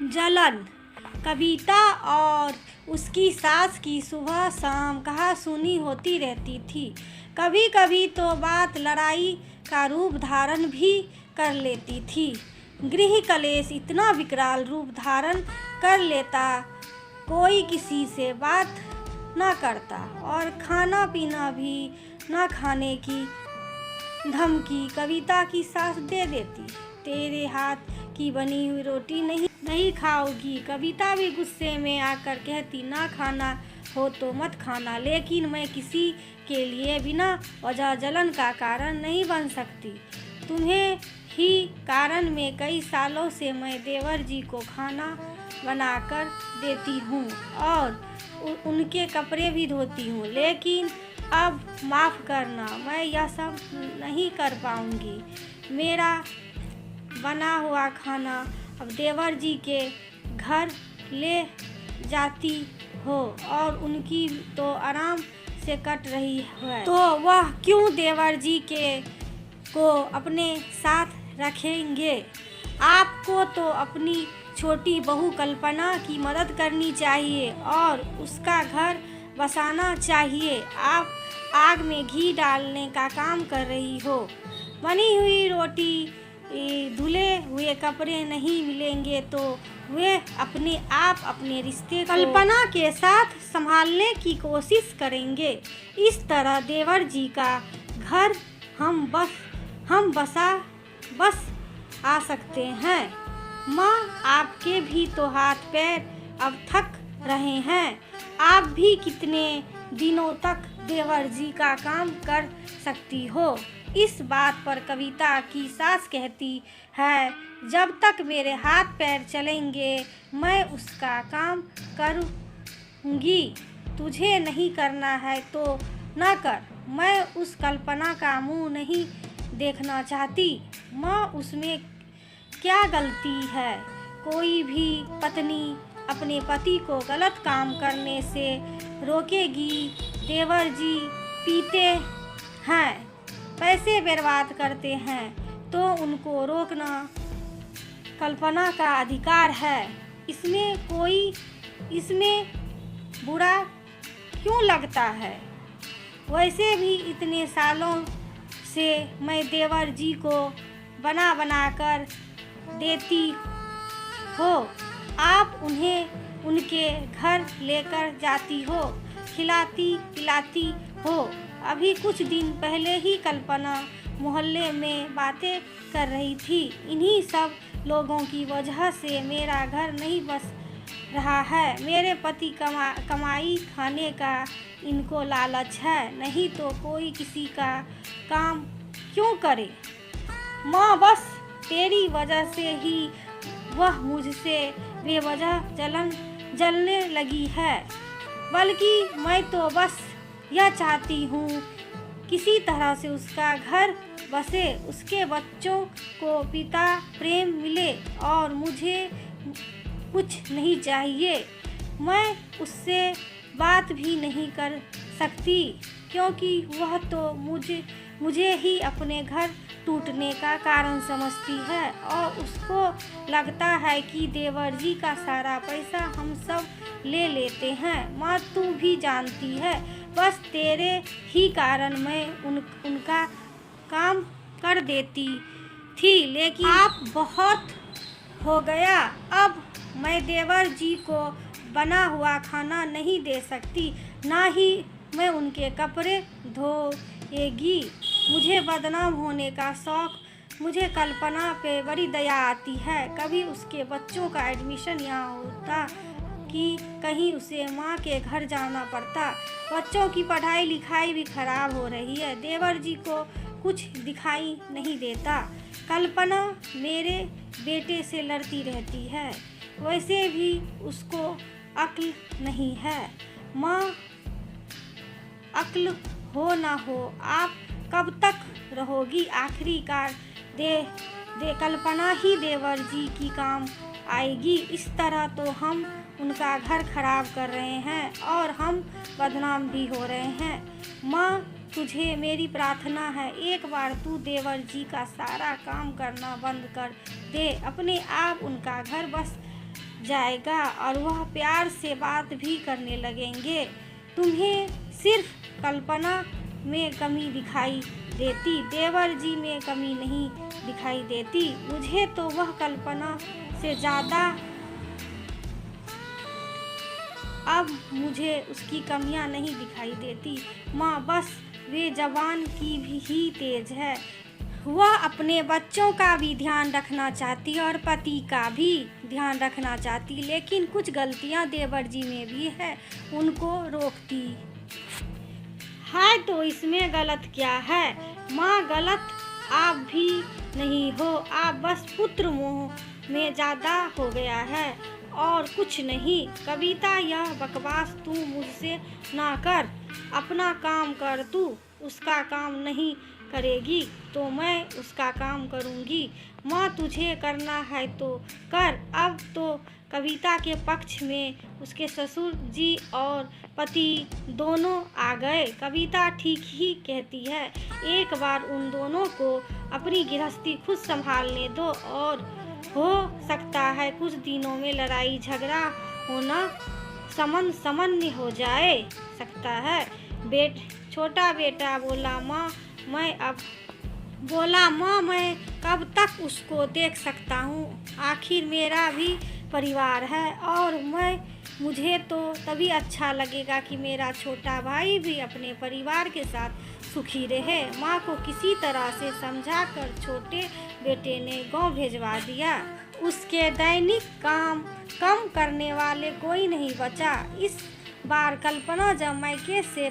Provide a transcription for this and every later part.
जलन। कविता और उसकी सास की सुबह शाम कहा-सुनी होती रहती थी। कभी कभी तो बात लड़ाई का रूप धारण भी कर लेती थी। गृह कलेश इतना विकराल रूप धारण कर लेता, कोई किसी से बात न करता और खाना पीना भी न खाने की धमकी कविता की सास दे देती। तेरे हाथ की बनी हुई रोटी नहीं खाओगी। कविता भी गुस्से में आकर कहती, ना खाना हो तो मत खाना, लेकिन मैं किसी के लिए बिना वजह जलन का कारण नहीं बन सकती। तुम्हें ही कारण में कई सालों से मैं देवर जी को खाना बनाकर देती हूँ और उनके कपड़े भी धोती हूँ, लेकिन अब माफ़ करना, मैं यह सब नहीं कर पाऊँगी। मेरा बना हुआ खाना अब देवर जी के घर ले जाती हो और उनकी तो आराम से कट रही है, तो वह क्यों देवर जी को अपने साथ रखेंगे? आपको तो अपनी छोटी बहू कल्पना की मदद करनी चाहिए और उसका घर बसाना चाहिए। आप आग में घी डालने का काम कर रही हो। बनी हुई रोटी, धुले हुए कपड़े नहीं मिलेंगे तो वे अपने आप अपने रिश्ते कल्पना के साथ संभालने की कोशिश करेंगे। इस तरह देवर जी का घर हम बस आ सकते हैं। माँ, आपके भी तो हाथ पैर अब थक रहे हैं। आप भी कितने दिनों तक देवर जी का काम कर सकती हो? इस बात पर कविता की सास कहती है, जब तक मेरे हाथ पैर चलेंगे मैं उसका काम करूँगी। तुझे नहीं करना है तो न कर। मैं उस कल्पना का मुँह नहीं देखना चाहती। माँ, उसमें क्या गलती है? कोई भी पत्नी अपने पति को गलत काम करने से रोकेगी? देवर जी पीते हैं, पैसे बर्बाद करते हैं, तो उनको रोकना कल्पना का अधिकार है। इसमें बुरा क्यों लगता है? वैसे भी इतने सालों से मैं देवर जी को बना कर देती हो। आप उन्हें उनके घर लेकर जाती हो, खिलाती पिलाती हो। अभी कुछ दिन पहले ही कल्पना मोहल्ले में बातें कर रही थी, इन्हीं सब लोगों की वजह से मेरा घर नहीं बस रहा है। मेरे पति कमाई खाने का इनको लालच है, नहीं तो कोई किसी का काम क्यों करे? माँ, बस तेरी वजह से ही वह मुझसे बेवजह जलने लगी है। बल्कि मैं तो बस यह चाहती हूँ किसी तरह से उसका घर बसे, उसके बच्चों को पिता प्रेम मिले और मुझे कुछ नहीं चाहिए। मैं उससे बात भी नहीं कर सकती क्योंकि वह तो मुझे ही अपने घर टूटने का कारण समझती है और उसको लगता है कि देवर जी का सारा पैसा हम सब ले लेते हैं। माँ, तू भी जानती है, बस तेरे ही कारण मैं उनका काम कर देती थी, लेकिन आप बहुत हो गया। अब मैं देवर जी को बना हुआ खाना नहीं दे सकती, ना ही मैं उनके कपड़े धोएगी। मुझे बदनाम होने का शौक, मुझे कल्पना पे बड़ी दया आती है। कभी उसके बच्चों का एडमिशन यहाँ होता कि कहीं उसे माँ के घर जाना पड़ता। बच्चों की पढ़ाई लिखाई भी खराब हो रही है, देवर जी को कुछ दिखाई नहीं देता। कल्पना मेरे बेटे से लड़ती रहती है, वैसे भी उसको अक्ल नहीं है। माँ, अक्ल हो ना हो, आप कब तक रहोगी? आखिरकार दे कल्पना ही देवर जी की काम आएगी। इस तरह तो हम उनका घर खराब कर रहे हैं और हम बदनाम भी हो रहे हैं। माँ, तुझे मेरी प्रार्थना है, एक बार तू देवर जी का सारा काम करना बंद कर दे, अपने आप उनका घर जाएगा और वह प्यार से बात भी करने लगेंगे। तुम्हें सिर्फ कल्पना में कमी दिखाई देती, देवर जी में कमी नहीं दिखाई देती। मुझे तो वह कल्पना से ज़्यादा अब मुझे उसकी कमियां नहीं दिखाई देती। माँ बस वे जवान की भी ही तेज है। वह अपने बच्चों का भी ध्यान रखना चाहती और पति का भी ध्यान रखना चाहती, लेकिन कुछ गलतियां देवर जी में भी है, उनको रोकती है। तो इसमें गलत क्या है? माँ गलत आप भी नहीं हो, आप बस पुत्र मोह में ज़्यादा हो गया है और कुछ नहीं। कविता यह बकवास तू मुझसे ना कर, अपना काम कर। तू उसका काम नहीं करेगी तो मैं उसका काम करूँगी। माँ तुझे करना है तो कर। अब तो कविता के पक्ष में उसके ससुर जी और पति दोनों आ गए। कविता ठीक ही कहती है, एक बार उन दोनों को अपनी गृहस्थी खुद संभालने दो और हो सकता है कुछ दिनों में लड़ाई झगड़ा होना सामान्य हो जाए सकता है। छोटा बेटा बोला, माँ मैं कब तक उसको देख सकता हूँ? आखिर मेरा भी परिवार है और मुझे तो तभी अच्छा लगेगा कि मेरा छोटा भाई भी अपने परिवार के साथ सुखी रहे। माँ को किसी तरह से समझाकर छोटे बेटे ने गांव भेजवा दिया। उसके दैनिक काम कम करने वाले कोई नहीं बचा। इस बार कल्पना जब मायके से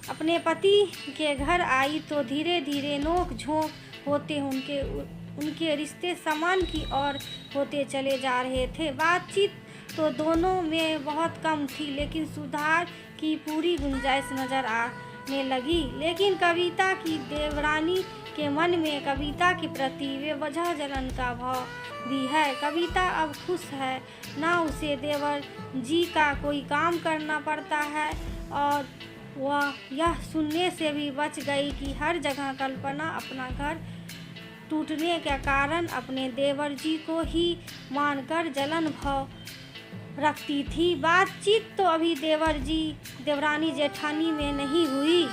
अपने पति के घर आई तो धीरे धीरे नोक झोंक होते उनके रिश्ते समान की ओर होते चले जा रहे थे। बातचीत तो दोनों में बहुत कम थी, लेकिन सुधार की पूरी गुंजाइश नजर आने लगी। लेकिन कविता की देवरानी के मन में कविता के प्रति बेवजह जलन का भाव भी है। कविता अब खुश है, ना उसे देवर जी का कोई काम करना पड़ता है और वह यह सुनने से भी बच गई कि हर जगह कल्पना अपना घर टूटने के कारण अपने देवर जी को ही मानकर जलन भाव रखती थी। बातचीत तो अभी देवरानी जेठानी में नहीं हुई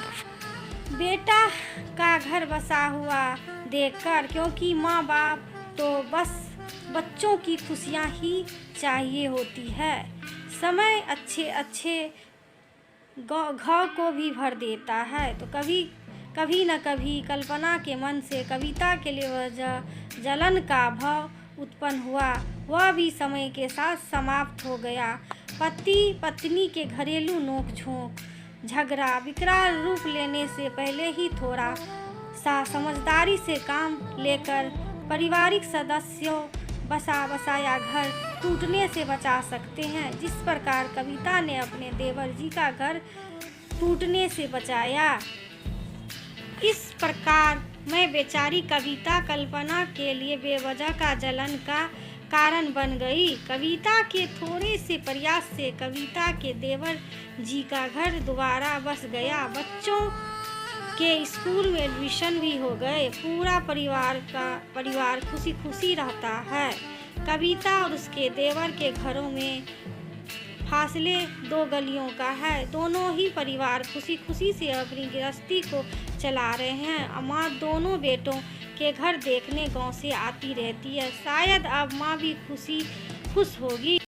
बेटा का घर बसा हुआ देखकर, क्योंकि माँ बाप तो बस बच्चों की खुशियाँ ही चाहिए होती है। समय अच्छे घाव को भी भर देता है। तो कभी न कभी कल्पना के मन से कविता के लिए वह जलन का भाव उत्पन्न हुआ, वह भी समय के साथ समाप्त हो गया। पति पत्नी के घरेलू नोक-झोंक झगड़ा विकराल रूप लेने से पहले ही थोड़ा सा समझदारी से काम लेकर पारिवारिक सदस्यों बसाया घर टूटने से बचा सकते हैं, जिस प्रकार कविता ने अपने देवर जी का घर टूटने से बचाया। इस प्रकार मैं बेचारी कविता कल्पना के लिए बेवजह का जलन का कारण बन गई। कविता के थोड़े से प्रयास से कविता के देवर जी का घर दोबारा बस गया। बच्चों के स्कूल में एडमिशन भी हो गए। पूरा परिवार खुशी खुशी रहता है। कविता और उसके देवर के घरों में फासले 2 गलियों का है। दोनों ही परिवार खुशी खुशी से अपनी गृहस्थी को चला रहे हैं। माँ दोनों बेटों के घर देखने गांव से आती रहती है। शायद अब माँ भी खुश होगी।